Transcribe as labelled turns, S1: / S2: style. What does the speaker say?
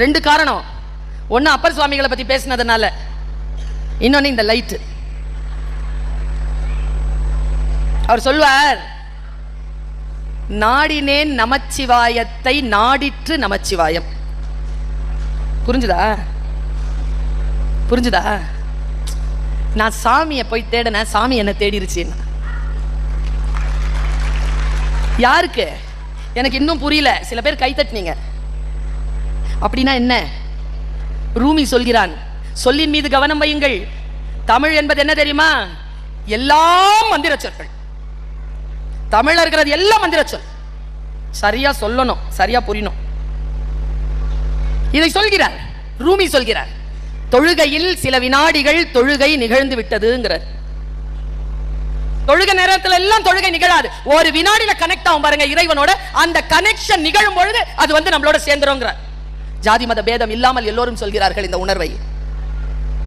S1: 2 காரணம். ஒன்னு அப்பர் சுவாமிகளை பத்தி பேசினதுனால, இன்னொன்னு இந்த லைட். அவர் சொல்வார், நாடினேன் நமச்சிவாயத்தை நாடிற்று நமச்சிவாயம். புரிஞ்சுதா? புரிஞ்சுதா? நான் சாமியை போய் தேடின, சாமி என்ன தேடிருச்சு. யாருக்கு? எனக்கு இன்னும் புரியல. சில பேர் கை தட்டினீங்க. அப்படின்னா என்ன? ரூமி சொல்கிறான், சொல்லின் மீது கவனம் வையுங்கள். தமிழ் என்பது என்ன தெரியுமா? எல்லாம் மந்திர சொற்கள். தமிழ்ல இருக்கிறது எல்லாம் மந்திர சொல். சரியா சொல்லணும், சரியா புரியணும். இதை சொல்கிறார் ரூமி. சொல்கிறார், தொழுகையில் சில வினாடிகள் தொழுகை நிகழ்ந்து விட்டதுங்கிறார். தொழுகை நேரத்தில் எல்லாம் தொழுகை நிகழாது. ஒரு வினாடியில கனெக்ட் ஆகும் பாருங்க இறைவனோட. அந்த கனெக்ஷன் நிகழும் பொழுது அது நம்மளோட சேர்ந்துருங்கிறார். ஜாதி மத பேதம் இல்லாமல் எல்லோரும் சொல்கிறார்கள் இந்த உணர்வை.